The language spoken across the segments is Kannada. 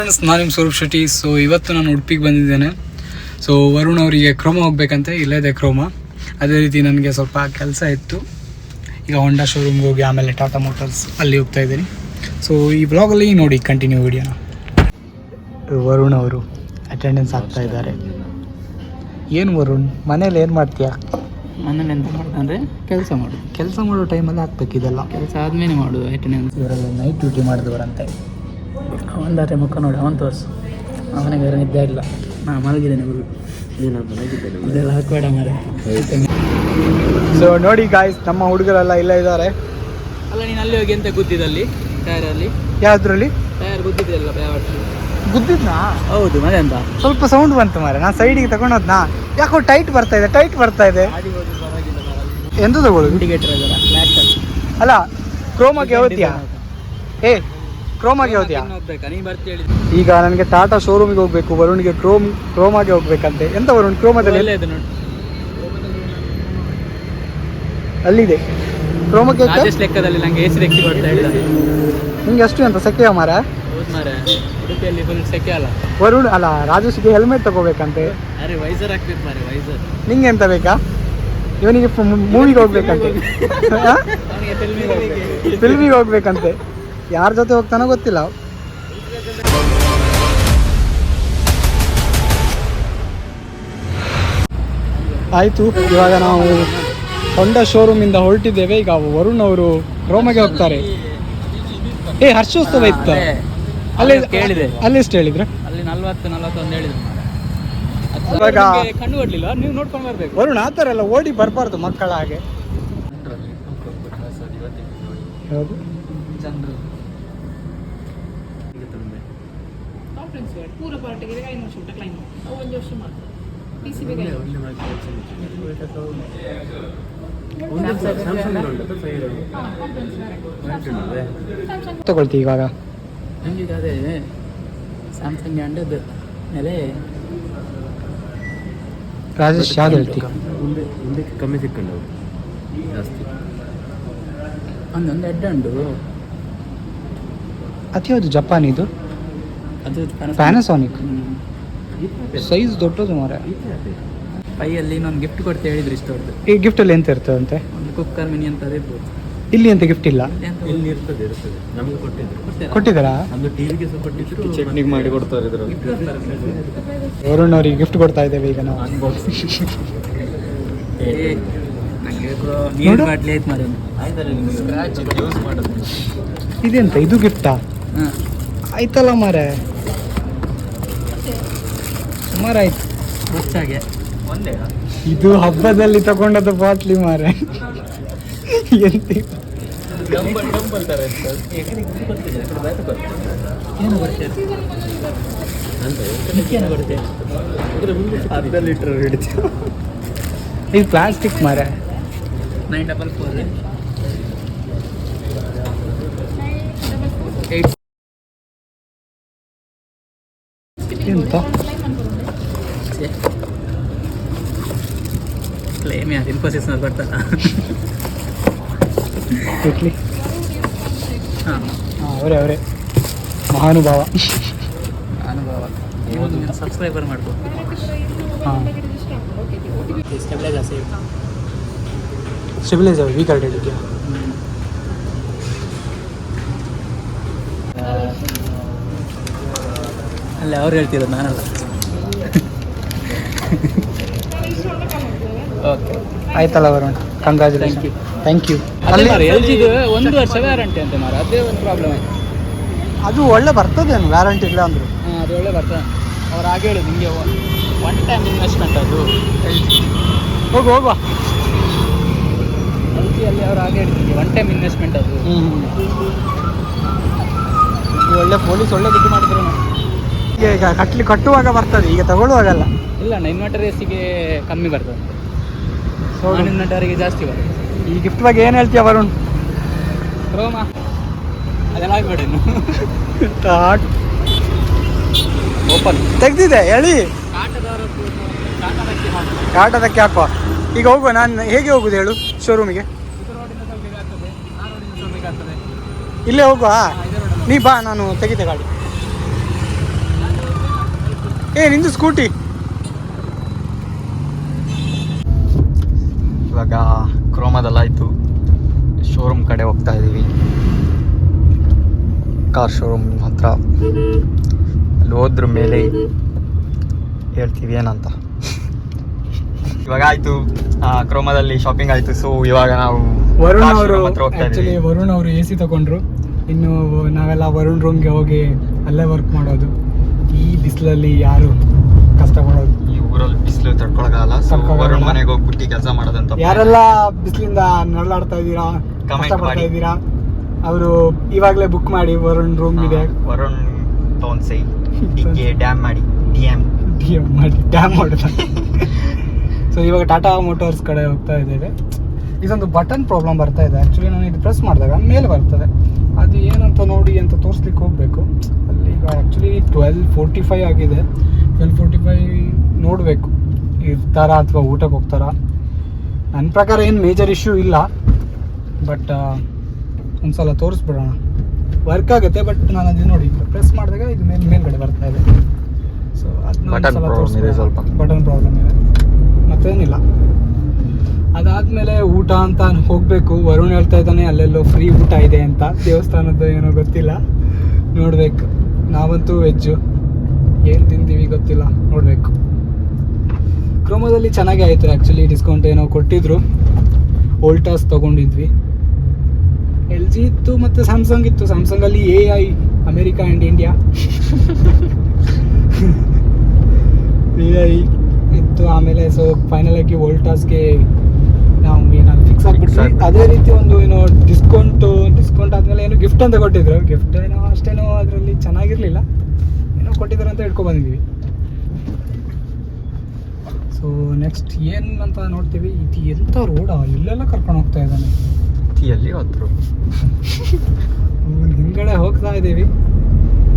ನಾನು ನಿಮ್ಮ ಸ್ವರೂಪ್ ಶೆಟ್ಟಿ. ಸೊ ಇವತ್ತು ನಾನು ಉಡುಪಿಗೆ ಬಂದಿದ್ದೇನೆ. ಸೊ ವರುಣ್ ಅವರಿಗೆ ಕ್ರೋಮಾ ಹೋಗ್ಬೇಕಂತೆ, ಇಲ್ಲೇ ಇದೆ ಕ್ರೋಮಾ. ಅದೇ ರೀತಿ ನನಗೆ ಸ್ವಲ್ಪ ಕೆಲಸ ಇತ್ತು. ಈಗ ಹೊಂಡಾ ಶೋರೂಮ್ಗೆ ಹೋಗಿ ಆಮೇಲೆ ಟಾಟಾ ಮೋಟರ್ಸ್ ಅಲ್ಲಿ ಹೋಗ್ತಾ ಇದ್ದೀನಿ. ಸೊ ಈ ಬ್ಲಾಗಲ್ಲಿ ನೋಡಿ ಕಂಟಿನ್ಯೂ ವಿಡಿಯೋನ. ವರುಣ್ ಅವರು ಅಟೆಂಡೆನ್ಸ್ ಆಗ್ತಾ ಇದ್ದಾರೆ. ಏನು ವರುಣ್, ಮನೇಲಿ ಏನು ಮಾಡ್ತೀಯಾ? ಮನೇಲಿ ಎಂತ ಮಾಡ್ತಾನೆ, ಕೆಲಸ ಮಾಡೋ ಟೈಮಲ್ಲಿ ಹಾಕ್ಬೇಕು ಇದೆಲ್ಲ. ಕೆಲಸ ಆದ್ಮೇಲೆ ಮಾಡೋದು ಅಟೆಂಡೆನ್ಸ್. ಇವರೆಲ್ಲ ನೈಟ್ ಡ್ಯೂಟಿ ಮಾಡಿದವರಂತೆ. ಅವಂದಾರೆ ಮುಖ ನೋಡಿ, ಅವನ್ ತೋರಿಸು. ಅವನಿಗೆ ನಿದ್ದೆ ಇಲ್ಲ, ನಾ ಮಲಗಿದ್ದೇನೆ ಗುರು. ಇದೆಲ್ಲ ಹಾಕಬೇಡ ಮಾರೆ. ಸೊ ನೋಡಿ ಗಾಯ್ಸ್, ನಮ್ಮ ಹುಡುಗರೆಲ್ಲ ಇಲ್ಲ ಇದ್ದಾರೆ. ಅಲ್ಲ ನೀನು ಅಲ್ಲಿ ಹೋಗಿ ಎಂತ ಗುದ್ದಿದಲ್ಲಿ ಟೈರಲ್ಲಿ? ಯಾವುದ್ರಲ್ಲಿ ಟೈರ್ ಗುದ್ದಿದ್ದೆಲ್ಲ ಗುದ್ದಿದ್ನಾ? ಹೌದು, ಮತ್ತೆ ಅಂತ ಸ್ವಲ್ಪ ಸೌಂಡ್ ಬಂತು ಮಾರೆ. ನಾನು ಸೈಡಿಗೆ ತಗೊಂಡೋದ್ನಾ, ಯಾಕೋ ಟೈಟ್ ಬರ್ತಾ ಇದೆ. ಎಂತ ತಗೊಳ್ಳು? ಇಂಡಿಕೇಟರ್ ಅದಲ್ಲ, ಬ್ಲ್ಯಾಕ್. ಅಲ್ಲ ಕ್ರೋಮಾಗೆ ಹೋಗ್ತೀಯಾ? ಕ್ರೋಮಾಗೆ ಹೋಗ್ತೀಯಾ? ನೀ ಬರ್ತೀವಿ. ಈಗ ನನಗೆ ಟಾಟಾ ಶೋರೂಮಿಗೆ ಹೋಗ್ಬೇಕು, ವರುಣ್ಗೆ ಕ್ರೋಮಾಗೆ ಹೋಗ್ಬೇಕಂತೆ. ಎಂತ ವರುಣ್, ಕ್ರೋಮಾದಲ್ಲಿ ನೋಡಿ ಅಲ್ಲಿದೆ ಕ್ರೋಮಾಗೆ. ಲೆಕ್ಕದಲ್ಲಿ ನಂಗೆ ಎಸಿ ರೆಕ್ಕಿ ಬರ್ತಾ ಇದ್ದಾರೆ. ನಿಂಗೆ ಅಷ್ಟು ಅಂತ ಸೆಕೆಯ ಮಾರ? ಮಾರೆ, ಉಡುಪಿಯಲ್ಲಿ ಫುಲ್ ಸೆಕೆ ಅಲ್ಲ. ವರುಣ್ ಅಲ್ಲ, ರಾಜೇಶ್ಗೆ ಹೆಲ್ಮೆಟ್ ತಗೋಬೇಕಂತೆ. ಅರೆ ವೈಸರ್ ಹಾಕ್ಬೇಕು ಮಾರೆ, ವೈಸರ್. ನಿಂಗೆ ಎಂತ ಬೇಕಾ? ಇವನಿಗೆ ಮೂವಿಗೆ ಹೋಗ್ಬೇಕಂತೆ, ಫಿಲ್ಮಿಗೆ ಹೋಗ್ಬೇಕಂತೆ. ಯಾರ ಜೊತೆ ಹೋಗ್ತಾನೋ ಗೊತ್ತಿಲ್ಲ. ಆಯಿತು, ಇವಾಗ ನಾವು ಹೊಂಡಾ ಶೋರೂಮಿಂದ ಹೊರಟಿದ್ದೇವೆ. ಈಗ ವರುಣ್ ಅವರು ಕ್ರೋಮಾಗೆ ಹೋಗ್ತಾರೆ. ಹರ್ಷೋತ್ಸವ ಇತ್ತು ಅಲ್ಲಿ, ಕೇಳಿದೆ. ಅಲ್ಲಿ ಎಷ್ಟು ಹೇಳಿದ್ರು? ಅಲ್ಲಿ 40-41 ಹೇಳಿದ್ರು. ಇವಾಗ ಕಣ್ಣು ಕೊಡ್ಲಿಲ್ಲ, ನೀವು ನೋಡ್ಕೊಂಡು ಬರ್ಬೇಕು. ವರುಣ್ ಆ ಥರ ಎಲ್ಲ ಓಡಿ ಬರಬಾರ್ದು ಮಕ್ಕಳ ಹಾಗೆ. ಹೌದು, ಜನರು ಪೂರ ಪಾರ್ಟಿಗೆ 5 ವರ್ಷ ಊಟ ಕ್ಲೈಮ್ ಅವು 1 ವರ್ಷ ಮಾತ್ರ PCB ಗೆ ತಗೊಳ್ತಿ ಇವಾಗ. ನಂಗೆ ಅದೇ ಸ್ಯಾಮ್ಸಂಗ್ ಅಂಡದ್ದು ಮೇಲೆ ರಾಜೇಶ್ ಯಾವ್ದು ಹೇಳ್ತಿ? ಮುಂದೆ ಕಮ್ಮಿ ಸಿಕ್ಕಂಡು ಜಾಸ್ತಿ ಒಂದೊಂದು ಎಡ್ಡ ಉಂಟು. ಅದು ಯಾವುದು ಜಪಾನಿದು? ಅದು ಪ್ಯಾನಾಸೋನಿಕ್. ಸೈಜ್ ದೊಡ್ಡದು ಮಾರ. ಪೈಯಲ್ಲಿ ಇನ್ನೊಂದು ಗಿಫ್ಟ್ ಕೊಡ್ತಾ ಹೇಳಿದ್ರು ಇಷ್ಟು ದೊಡ್ಡದು. ಈ ಗಿಫ್ಟಲ್ಲಿ ಎಂತ ಇರ್ತದಂತೆ? ಒಂದು ಕುಕ್ಕರ್ ಮಿನಿ ಅಂತ ಇರ್ಬೋದು. ಇಲ್ಲಿ ಎಂತ ಗಿಫ್ಟ್ ಇಲ್ಲ? ಇಲ್ಲಿ ಇರ್ತದೆ ನಮಗೆ ಕೊಟ್ಟಿದ್ದಾರಾ? ನಮ್ದು ಟಿವಿಗೆ ಸಹ ಕೊಟ್ಟಿದ್ರು, ಚಟ್ನಿಗೆ ಮಾಡಿ ಕೊಡ್ತಾರೆ. ವರುಣ್ ಅವ್ರಿಗೆ ಗಿಫ್ಟ್ ಕೊಡ್ತಾ ಇದ್ದೇವೆ ಈಗ ನಾವು. ನೀರು ಬಾಟ್ಲಿ ಆಯ್ತು ಮಾರ. ಇದೆಂತ, ಇದು ಗಿಫ್ಟಾ? ಆಯ್ತಲ್ಲ ಮಾರೆ, ಸುಮಾರು ಆಯ್ತು. ಹೆಚ್ಚಾಗೆ ಒಂದೇ ಇದು ಹಬ್ಬದಲ್ಲಿ ತಗೊಂಡದ್ದು ಬಾಟ್ಲಿ ಮಾರೆ. ಎಂತ ಏನು ಬರ್ತೇನೆ ಇದು ಪ್ಲಾಸ್ಟಿಕ್ ಮಾರೆ. 944 ಎಂತ ಕ್ಲೇಮ್ ಯಾರು ಇನ್ಫೋಸಿಸ್ನಲ್ಲಿ ಬರ್ತಾರ. ಇಟ್ಲಿ ಹಾಂ, ಅವರೇ ಮಹಾನುಭಾವ. ಅನುಭವ. ಸಬ್ಸ್ಕ್ರೈಬರ್ ಮಾಡ್ಬೋದು. ಹಾಂ, stabiliser save. Stabiliser V Guard ಹೇಳಿದ್ಯಾ? ಅಲ್ಲ ಅವ್ರು ಹೇಳ್ತಿರೋದು, ನಾನಲ್ಲ. ಓಕೆ, ಆಯ್ತಲ್ಲ ವರುಣ್, ಕಂಗ್ರಾಚುಲೇಷನ್. Thank you. ಅಲ್ಲಿ LG 1 ವರ್ಷ ವ್ಯಾರಂಟಿ ಅಂತೆ ಮಾರ. ಅದೇ ಒಂದು ಪ್ರಾಬ್ಲಮ್ ಆಯ್ತು. ಅದು ಒಳ್ಳೆ ಬರ್ತದೇನು ವ್ಯಾರಂಟಿ ಇಲ್ಲ ಅಂದರು? ಹಾಂ, ಅದು ಒಳ್ಳೆ ಬರ್ತದೆ. ಅವ್ರು ಹಾಗೆ ಹೇಳೋದು, ನಿಮಗೆ ಒನ್ ಟೈಮ್ ಇನ್ವೆಸ್ಟ್ಮೆಂಟ್ ಅದು. ಹೋಗುವ LG ಅಲ್ಲಿ ಅವ್ರು ಹಾಗೆ ಹೇಳ್ತಿದ್ದೆ, ಒನ್ ಟೈಮ್ ಇನ್ವೆಸ್ಟ್ಮೆಂಟ್ ಅದು. ಒಳ್ಳೆ ಪೊಲೀಸ್ ಒಳ್ಳೆ ದುಡ್ಡು ಮಾಡಿದ್ರು. ಈಗ ಕಟ್ಟುವಾಗ ಬರ್ತದೆ, ಈಗ ತಗೊಳ್ಳುವಾಗಲ್ಲ. ಇಲ್ಲ ಅಣ್ಣ, ಇನ್ವರ್ಟರ್ ಎಸಿಗೆ ಕಮ್ಮಿ ಬರ್ತದೆ, ನಾನ್ ಇನ್ವರ್ಟರಿಗೆ ಜಾಸ್ತಿ ಬರ್ತದೆ. ಈ ಗಿಫ್ಟ್ ಬಗ್ಗೆ ಏನು ಹೇಳ್ತೀಯ ವರುಣ್? ಕ್ರೋಮಾ ಅದೆಲ್ಲ ಆಗ್ಬೇಡ ಇನ್ನು. ಓಪನ್ ತೆಗ್ದಿದೆ ಹೇಳಿ, ಟಾಟಾದಕ್ಕೆ ಹಾಕುವ. ಈಗ ಹೋಗುವ, ನಾನು ಹೇಗೆ ಹೋಗುದು ಹೇಳು ಶೋರೂಮಿಗೆ? ಇಲ್ಲೇ ಹೋಗುವ, ನೀ ಬಾ, ನಾನು ತೆಗಿತೆ ಗಾಡಿ. ನಿಂದು ಸ್ಕೂಟಿ. ಇವಾಗ ಕ್ರೋಮಾದಲ್ಲಾಯಿತು, ಶೋರೂಮ್ ಕಡೆ ಹೋಗ್ತಾ ಇದ್ದೀವಿ. ಕಾರ್ ಶೋರೂಮ್ ಹತ್ರ. ಅಲ್ಲಿ ಹೋದ್ರ ಮೇಲೆ ಹೇಳ್ತೀವಿ ಏನಂತ. ಇವಾಗ ಆಯಿತು, ಕ್ರೋಮಾದಲ್ಲಿ ಶಾಪಿಂಗ್ ಆಯಿತು. ಸೊ ಇವಾಗ ನಾವು ವರುಣ್ car ಅವರು showroom ಹತ್ರ ಹೋಗ್ತಾ ಆ್ಯಕ್ಚುಲಿ ಇದ್ದೀವಿ. ವರುಣ್ ಅವರು ಎ ಸಿ ತಗೊಂಡ್ರು. ಇನ್ನು ನಾವೆಲ್ಲ ವರುಣ್ ರೂಮ್ಗೆ ಹೋಗಿ ಅಲ್ಲೇ ವರ್ಕ್ ಮಾಡೋದು. ಈ ಬಿಸಿಲಲ್ಲಿ ಯಾರು ಕಷ್ಟಪಡೋದು? ಈ ಊರಲ್ಲಿ ಬಿಸಿಲು ತಡ್ಕೊಳಕ್ಕಾಗಲ್ಲ. ಸೊ ತಡ್ಕೊಳಕ್ಕಾಗಲ್ಲ. ವರುಣ್ ಮನೆಗೆ ಹೋಗ್ಬಿಟ್ಟು ಕೆಲಸ ಮಾಡೋದಂತ. ಯಾರೆಲ್ಲ ಬಿಸಿಲಿಂದ ನರಳಾಡ್ತಾ ಇದ್ದೀರಾ, Comment ಕಷ್ಟಪಡ್ತಾ ಮಾಡಿ. ಇದ್ದೀರಾ, ಅವರು ಇವಾಗಲೇ ಬುಕ್ ಮಾಡಿ. ವರುಣ್ ರೂಮ್ ಇದೆ. ವರುಣ್ ತೋನ್ಸೈ ಡಿಗೆ ಡ್ಯಾಮ್ ಮಾಡಿ DM ಮಾಡಿ ಡ್ಯಾಮ್ ಮಾಡೋದು. ಸೊ ಇವಾಗ ಟಾಟಾ ಮೋಟಾರ್ಸ್ ಕಡೆ ಹೋಗ್ತಾ ಇದ್ದೇವೆ. ಇದೊಂದು ಬಟನ್ ಪ್ರಾಬ್ಲಮ್ ಬರ್ತಾ ಇದೆ. ಆ್ಯಕ್ಚುಲಿ ನಾನು ಇದು ಪ್ರೆಸ್ ಮಾಡಿದಾಗ ಮೇಲೆ ಬರ್ತದೆ. ಅದು ಏನಂತ ನೋಡಿ ಅಂತ ತೋರಿಸ್ಲಿಕ್ಕೆ ಹೋಗಬೇಕು. ಅಲ್ಲಿ ಈಗ ಆ್ಯಕ್ಚುಲಿ 12:45 ಆಗಿದೆ. 12:45 ನೋಡಬೇಕು ಇರ್ತಾರಾ ಅಥವಾ ಊಟಕ್ಕೆ ಹೋಗ್ತಾರಾ. ನನ್ನ ಪ್ರಕಾರ ಏನು ಮೇಜರ್ ಇಶ್ಯೂ ಇಲ್ಲ, ಬಟ್ ಒಂದ್ಸಲ ತೋರಿಸ್ಬಿಡೋಣ. ವರ್ಕ್ ಆಗುತ್ತೆ, ಬಟ್ ನಾನು ಅದು ನೋಡಿ ಪ್ರೆಸ್ ಮಾಡಿದಾಗ ಇದು ಮೇಲ್ಗಡೆ ಬರ್ತಾ ಇದೆ. ಸೊ Button problem ಇದೆ ಸ್ವಲ್ಪ. ಬಟನ್ ಪ್ರಾಬ್ಲಮ್ ಇದೆ, ಮತ್ತೇನಿಲ್ಲ. ಅದಾದಮೇಲೆ ಊಟ ಅಂತ ಹೋಗಬೇಕು. ವರುಣ್ ಹೇಳ್ತಾ ಇದ್ದಾನೆ ಅಲ್ಲೆಲ್ಲೋ ಫ್ರೀ ಊಟ ಇದೆ ಅಂತ, ದೇವಸ್ಥಾನದ್ದು ಏನೋ ಗೊತ್ತಿಲ್ಲ, ನೋಡಬೇಕು. ನಾವಂತೂ ವೆಜ್ಜು, ಏನು ತಿಂತೀವಿ ಗೊತ್ತಿಲ್ಲ, ನೋಡಬೇಕು. ಕ್ರೋಮಾದಲ್ಲಿ ಚೆನ್ನಾಗೇ ಆಯಿತು ಆ್ಯಕ್ಚುಲಿ. ಡಿಸ್ಕೌಂಟ್ ಏನೋ ಕೊಟ್ಟಿದ್ರು. ವೋಲ್ಟಾಸ್ ತೊಗೊಂಡಿದ್ವಿ. LG ಇತ್ತು ಮತ್ತು ಸ್ಯಾಮ್ಸಂಗ್ ಇತ್ತು. ಸ್ಯಾಮ್ಸಂಗಲ್ಲಿ AI America and India AI ಇತ್ತು. ಆಮೇಲೆ ಸೊ ಫೈನಲ್ ಆಗಿ ವೋಲ್ಟಾಸ್ಗೆ ನಾವು ಏನಾದ್ರು ಫಿಕ್ಸ್ ಆಗಿಬಿಟ್ವಿ. ಅದೇ ರೀತಿ ಒಂದು ಏನೋ ಡಿಸ್ಕೌಂಟ್ ಆದಮೇಲೆ ಏನೋ ಗಿಫ್ಟ್ ಅಂತ ಕೊಟ್ಟಿದ್ರು. ಗಿಫ್ಟ್ ಏನೋ ಅಷ್ಟೇನೋ ಅದರಲ್ಲಿ ಚೆನ್ನಾಗಿರಲಿಲ್ಲ, ಏನೋ ಕೊಟ್ಟಿದ್ರು ಅಂತ ಹಿಡ್ಕೊಬಂದಿದ್ವಿ. ಸೊ ನೆಕ್ಸ್ಟ್ ಏನು ಅಂತ ನೋಡ್ತೀವಿ. ಇದು ಎಂಥ ರೋಡ, ಇಲ್ಲೆಲ್ಲ ಕರ್ಕೊಂಡು ಹೋಗ್ತಾ ಇದ್ದಾನೆ. ಎಲ್ಲಿ ಹೋದ್ರು? ಹಿಂದ್ಗಡೆ ಹೋಗ್ತಾ ಇದ್ದೀವಿ.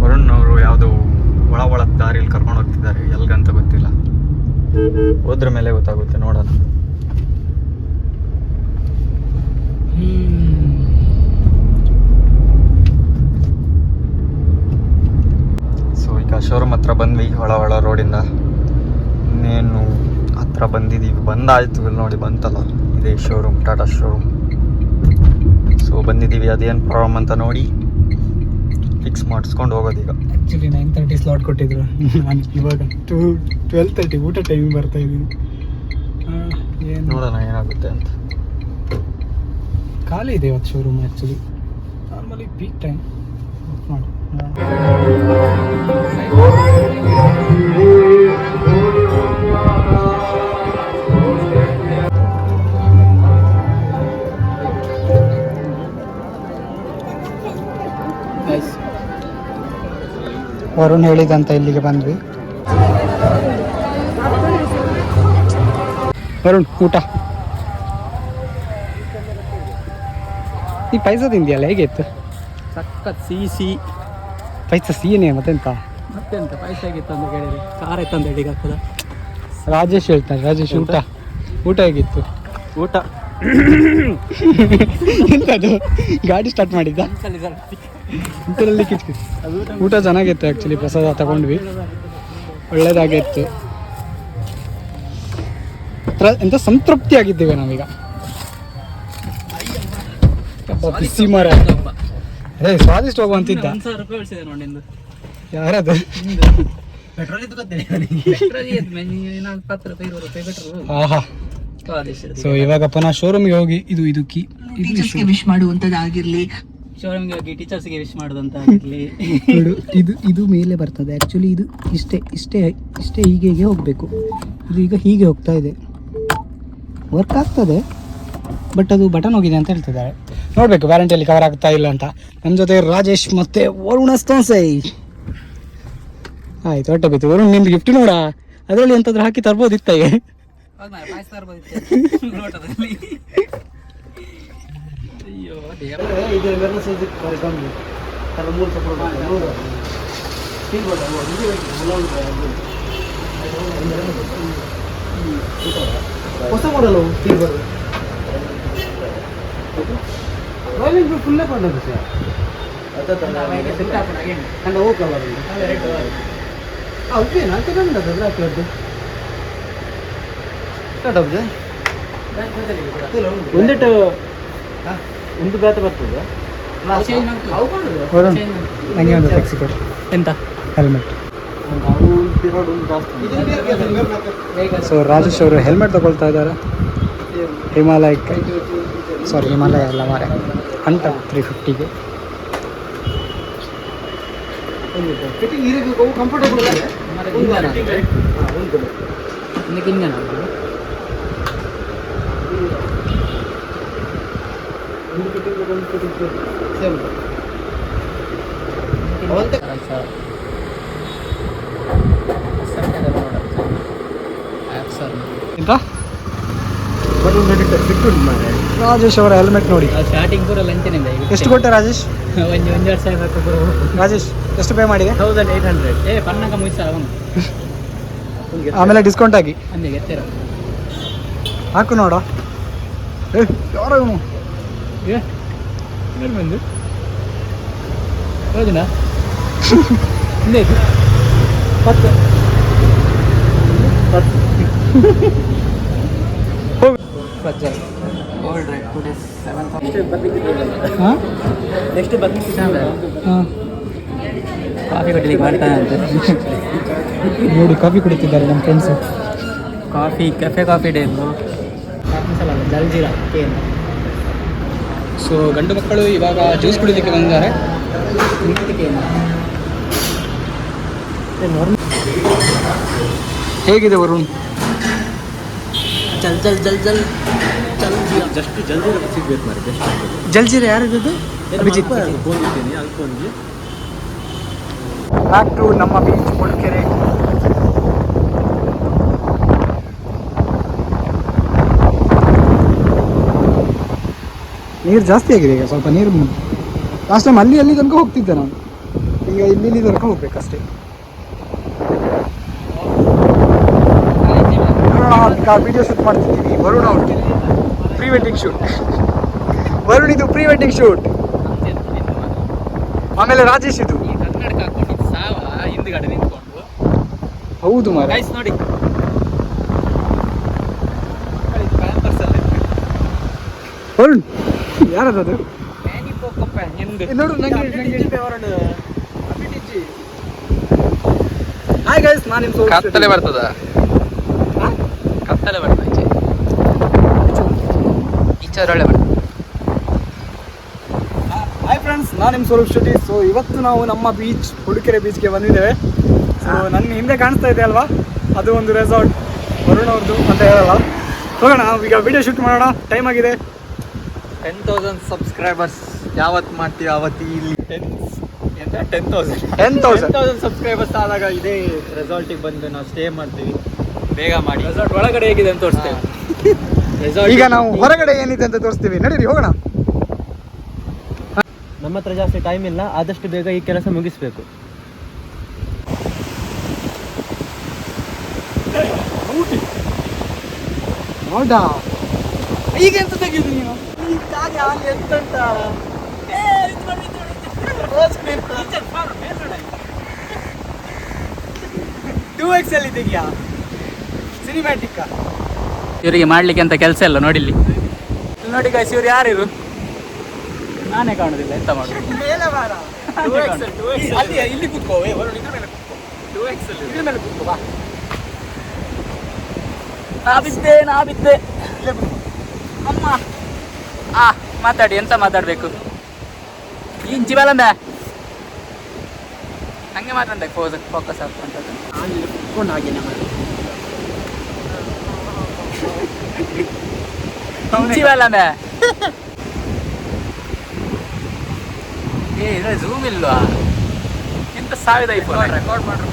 ವರುಣ್ ಅವರು ಯಾವುದೋ ಒಳ ದಾರಿಯಲ್ಲಿ ಕರ್ಕೊಂಡು ಹೋಗ್ತಿದ್ದಾರೆ, ಎಲ್ಗಂತ ಗೊತ್ತಿಲ್ಲ. ಹೋದ್ರ ಮೇಲೆ ಗೊತ್ತಾಗುತ್ತೆ, ನೋಡೋಣ. ಸೊ ಈಗ ಶೋರೂಮ್ ಹತ್ರ ಬಂದ್ವಿ, ಒಳ ರೋಡಿಂದ. ಇನ್ನೇನು ಹತ್ರ ಬಂದಿದ್ದೀವಿ, ಬಂದಾಯ್ತು. ಇಲ್ಲಿ ನೋಡಿ ಬಂತಲ್ಲ, ಇದೇ ಶೋರೂಮ್, ಟಾಟಾ ಶೋರೂಮ್. ಸೊ ಬಂದಿದ್ದೀವಿ, ಅದೇನು ಪ್ರಾಬ್ಲಮ್ ಅಂತ ನೋಡಿ ಫಿಕ್ಸ್ ಮಾಡಿಸ್ಕೊಂಡು ಹೋಗೋದೀಗ. ಆ್ಯಕ್ಚುಲಿ 9:30 ಸ್ಲಾಟ್ ಕೊಟ್ಟಿದ್ರು. ನಾನು ಇವಾಗ 12:30 ಊಟ ಟೈಮಿಂಗ್ ಬರ್ತಾ ಇದ್ದೀನಿ. ಏನು ನೋಡೋಣ ಏನಾಗುತ್ತೆ ಅಂತ. ಖಾಲಿ ಇದೆ ಇವತ್ತು showroom. Actually normally peak time ಮಾಡಿ. ವರುಣ್ ಹೇಳಿದಂತ ಇಲ್ಲಿಗೆ ಬಂದ್ವಿ. ವರುಣ್ ಊಟ ಈ ಪೈಸಾ ತಿಂದಿಯಲ್ಲ, ಹೇಗಿತ್ತು? ಸಖತ್ ಸಿಹಿ. ಪೈಸಾ ಸಿಹಿನೇ ಮತ್ತೆಂತ. ಮತ್ತೆಂತ ಪಾಯಸ ಆಗಿತ್ತು ಅಂತ ಕೇಳಿದ್ರೆ ಖಾರ ಇತ್ತು ಅಂತ ಹೇಳಿ ಆಗ್ತದ. ರಾಜೇಶ್ ಹೇಳ್ತಾರೆ. ರಾಜೇಶ್ ಊಟ ಹೇಗಿತ್ತು? ಊಟ ಎಂತದು ಗಾಡಿ ಸ್ಟಾರ್ಟ್ ಮಾಡಿದ್ದ ಇಂಥರಲ್ಲಿ ಕಿಚ್ ಊಟ ಚೆನ್ನಾಗಿತ್ತು. ಆ್ಯಕ್ಚುಲಿ ಪ್ರಸಾದ ತಗೊಂಡ್ವಿ, ಒಳ್ಳೇದಾಗಿತ್ತು. ಎಂತ ಸಂತೃಪ್ತಿ ಆಗಿದ್ದೇವೆ ನಾವೀಗ. ಬಿಸಿ ಮರ ಸ್ವಾದಿಷ್ಟ ಹೋಗುವಂತಿದ್ದ. ಯಾರದು? ಆಹಾ. ಸೊ ಇವಾಗ ಪುನಃ ಶೋರೂಮ್ಗೆ ಹೋಗಿ ಇದು ಕೀ ವಿಶ್ ಮಾಡುವಂತದ್ದಾಗಿರ್ಲಿ, ಶೋರೂಮ್ಗೆ ಹೋಗಿ ಟೀಚರ್ಸ್ಗೆ ವಿಶ್ ಮಾಡೋದಂತ ಆಗಿರ್ಲಿ. ಇದು ಮೇಲೆ ಬರ್ತದೆ. ಆ್ಯಕ್ಚುಲಿ ಇದು ಇಷ್ಟೇ ಹೀಗೆ ಹೋಗಬೇಕು. ಇದು ಈಗ ಹೀಗೆ ಹೋಗ್ತಾ ಇದೆ, ವರ್ಕ್ ಆಗ್ತದೆ, ಬಟ್ ಅದು ಬಟನ್ ಹೋಗಿದೆ ಅಂತ ಹೇಳ್ತಿದ್ದಾರೆ. ನೋಡಬೇಕು ವ್ಯಾರಂಟಿಯಲ್ಲಿ ಕವರ್ ಆಗ್ತಾ ಇಲ್ಲ ಅಂತ. ನನ್ನ ಜೊತೆ ರಾಜೇಶ್ ಮತ್ತೆ ವರುಣ ತೋನ್ಸೈ. ಆಯ್ತು, ಹೊಟ್ಟೆ ಬಿತ್ತು. ವರುಣ್ ನಿಮ್ದು ಗಿಫ್ಟ್ ನೋಡ, ಅದರಲ್ಲಿ ಎಂತಾದ್ರೂ ಹಾಕಿ ತರ್ಬೋದಿತ್ತ. ಹೊಸ ಮಾಡಲು ಫುಲ್ಲೇ ಬಂದದ್ದು ಸರ್. ಒಂದಿಟ್ಟು ಒಂದು ಬ್ಯಾತ ಬರ್ತದೆ. ನನಗೆ ಒಂದು ಟ್ಯಾಕ್ಸಿ ಕೊಡಿ. ಎಂತ ಹೆಲ್ಮೆಟ್. ಸೊ ರಾಜೇಶ್ ಅವರು ಹೆಲ್ಮೆಟ್ ತಗೊಳ್ತಾ ಇದ್ದಾರೆ. ಹಿಮಾಲಯ ಅಲ್ಲ ಮಾರೆ, ಹಂಟರ್ 350ಗೆ. ಎಂತ ರಾಜೇಶ್ ಅವರ ಹೆಲ್ಮೆಟ್ ನೋಡಿ. ಸ್ಟಾರ್ಟಿಂಗ್ ಪೂರ ಲಂಚನಿಂದ ಎಷ್ಟು ಕೊಟ್ಟೆ ರಾಜೇಶ್? ಒಂದು 2,000 ರೂಪಾಯಿ. ರಾಜೇಶ್ ಎಷ್ಟು ಪೇ ಮಾಡಿದೆ? 1800. ಪನ್ನಕ ಮುಗಿಸ ಅವನು ಆಮೇಲೆ ಡಿಸ್ಕೌಂಟ್ ಆಗಿ ಅಂದಿಗೆ ಎತ್ತರ ಹಾಕು ನೋಡ. ಯಾರ ಇವನು? ಏನು ಬಂದು ಹೌದಿನ ಹಿಂದೆ 10 ನೆಕ್ಸ್ಟ್ ಕಾಫಿ ಕೊಡ್ಲಿಕ್ಕೆ ಮಾಡ್ತಾನೆ ಅಂತ ನೋಡಿ ಕಾಫಿ ಕುಡಿತಿದ್ದಾರೆ ನಮ್ಮ ಫ್ರೆಂಡ್ಸು. ಕಾಫಿ ಡೇ ಜಲ್ಜೀರಾ ಏನು. ಸೊ ಗಂಡು ಮಕ್ಕಳು ಇವಾಗ ಜ್ಯೂಸ್ ಕುಡಿಲಿಕ್ಕೆ ಬಂದಿದ್ದಾರೆ. ಹೇಗಿದೆ ವರುಣ್? ಜಲ್ ಜಲ್ ಜಲ್ ಜಲ್ ಜಲ್ಜೀರಾ. ಜಸ್ಟ್ ಜಲ್ದಿ ಸಿಗ್ಬೇಕು ಮಾರೆ. ಜಸ್ಟ್ ಜಲ್ಜೀರಾ ಯಾರಿದ್ದು? ಅಭಿಜಿತ್. ಬಂದಿದ್ದೀನಿ ಅಲ್ಕೊಂಡ್ವಿ. ಬ್ಯಾಕ್ ಟು ನಮ್ಮ ಬೀಚ್ ಮೂಡಿಗೆರೆ. ನೀರು ಜಾಸ್ತಿ ಆಗಿದೆ ಈಗ, ಸ್ವಲ್ಪ ನೀರು. ಲಾಸ್ಟ್ ಟೈಮ್ ಅಲ್ಲಿ ತನಕ ಹೋಗ್ತಿದ್ದೆ ನಾನು, ಈಗ ಇಲ್ಲಿ ತನಕ ಹೋಗ್ಬೇಕಷ್ಟೇ. ವಿಡಿಯೋ ಶೂಟ್ ಮಾಡ್ತಿದ್ದೀವಿ. ವರುಣ್ ಅವ್ರಿಗೆ ಪ್ರೀ ವೆಡ್ಡಿಂಗ್ ಶೂಟ್. ವರುಣ್ ಇದು ಪ್ರೀ ವೆಡ್ಡಿಂಗ್ ಶೂಟ್. ಆಮೇಲೆ ರಾಜೇಶ್ ಇದು. ಈ ಕನ್ನಡಕ ಹಾಕೊಂಡಿದ್ದು ಸಾವ ಹಿಂದ್ಗಡೆ ನಿಂತ್ಕೊಂಡು. ಹೌದು ಮಾರ. ಗೈಸ್ ನೋಡಿ ವರುಣ್ ಯಾರದು? ಎಂದು ನೋಡು ಹಾಯ್ ಗೈಸ್, ನಾನು ನಿಮ್ಮ ಕತ್ತಲೆ ಬರ್ತದ. ಕತ್ತಲೆ ಬರ್ತದೆ ಈಚೆ ಒಳ್ಳೆ ಬರ್ತದೆ. ಹಾಯ್ ಫ್ರೆಂಡ್ಸ್, ನಾನು ನಿಮ್ಮ ಸ್ವರೂಪ್ ಶೆಟ್ಟಿ. ಸೊ ಇವತ್ತು ನಾವು ನಮ್ಮ ಬೀಚ್ ಮೂಡಿಗೆರೆ ಬೀಚ್ಗೆ ಬಂದಿದ್ದೇವೆ. ಸೊ ನನ್ನ ಹಿಂದೆ ಕಾಣಿಸ್ತಾ ಇದೆ ಅಲ್ವಾ, ಅದು ಒಂದು ರೆಸಾರ್ಟ್ ವರುಣ್ ಅವ್ರದ್ದು ಅಂತ ಹೇಳಲ್ಲ. ಹೋಗೋಣ ಈಗ ವಿಡಿಯೋ ಶೂಟ್ ಮಾಡೋಣ. ಟೈಮ್ ಆಗಿದೆ. 10,000 ಸಬ್ಸ್ಕ್ರೈಬರ್ಸ್ ಯಾವತ್ತು ಮಾಡ್ತೀವಿ ಅವತ್ತು ಇಲ್ಲಿ 10,000 ಸಬ್ಸ್ಕ್ರೈಬರ್ಸ್ ಆದಾಗ ಇದೇ ರೆಸಾರ್ಟಿಗೆ ಬಂದು ನಾವು ಸ್ಟೇ ಮಾಡ್ತೀವಿ. ಬೇಗ ಮಾಡಿ. ರೆಸಾರ್ಟ್ ಒಳಗಡೆ ಹೇಗಿದೆ ಅಂತ ತೋರಿಸ್ತೇವೆ. ಈಗ ನಾವು ಹೊರಗಡೆ ಏನಿದೆ ಅಂತ ತೋರಿಸ್ತೀವಿ. ನಡೀರಿ ಹೋಗೋಣ. ನಮ್ಮ ಹತ್ರ ಜಾಸ್ತಿ ಟೈಮ್ ಇಲ್ಲ, ಆದಷ್ಟು ಬೇಗ ಈ ಕೆಲಸ ಮುಗಿಸ್ಬೇಕು. ಹೌದಾ? ಈಗ ಎಂತ ತೆಗೆಯುದು ನೀನು? 2XL ಇದೆಯಾ ಸಿನಿಮ್ಯಾಟಿಕ್? ಇವರಿಗೆ ಮಾಡ್ಲಿಕ್ಕೆ ಅಂತ ಕೆಲಸ ಇಲ್ಲ ನೋಡಿ. ಇಲ್ಲಿ ನೋಡಿ ಗಾಯ್ಸ್, ಇವ್ರು ಯಾರಿರು? ನಾನೇ ಕಾಣುದಿಲ್ಲ, ಎಂತ ಮಾಡುದು? ಮೇಲೆ ಬಾರ. ಇಲ್ಲಿ ಕೂತ್ಕೋ. ಇದ್ರ ಮೇಲೆ ಕೂತ್ಕೋ. 2XL ಇದ್ರ ಮೇಲೆ ಕೂತ್ಕೋ ಬಾ. ನಾ ಬಿದ್ದೆ. ಅಮ್ಮ ಮಾತಾಡಿ, ಎಂತ ಮಾತಾಡ್ಬೇಕು? ಇಂಚಿ ಬಲಂದೆ ಹಂಗೆ ಮಾತಾಡ್ದೆ. ಫೋಕಸ್ ಆಗ್ತಂತದ್ದು ಕುತ್ಕೊಂಡು ಹಾಗೆ ಇಂಚಿ ಬಲಂದೆ. ಏ ಇದ್ರೆ ಝೂಮ್ ಇಲ್ವಾ? ಎಂತ ಸಾವಿದ ಐಫೋನ್ ರೆಕಾರ್ಡ್ ಮಾಡ್ರು.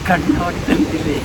ಕಣ್ಣು ಹೊಟ್ಟಂತಿದೆ.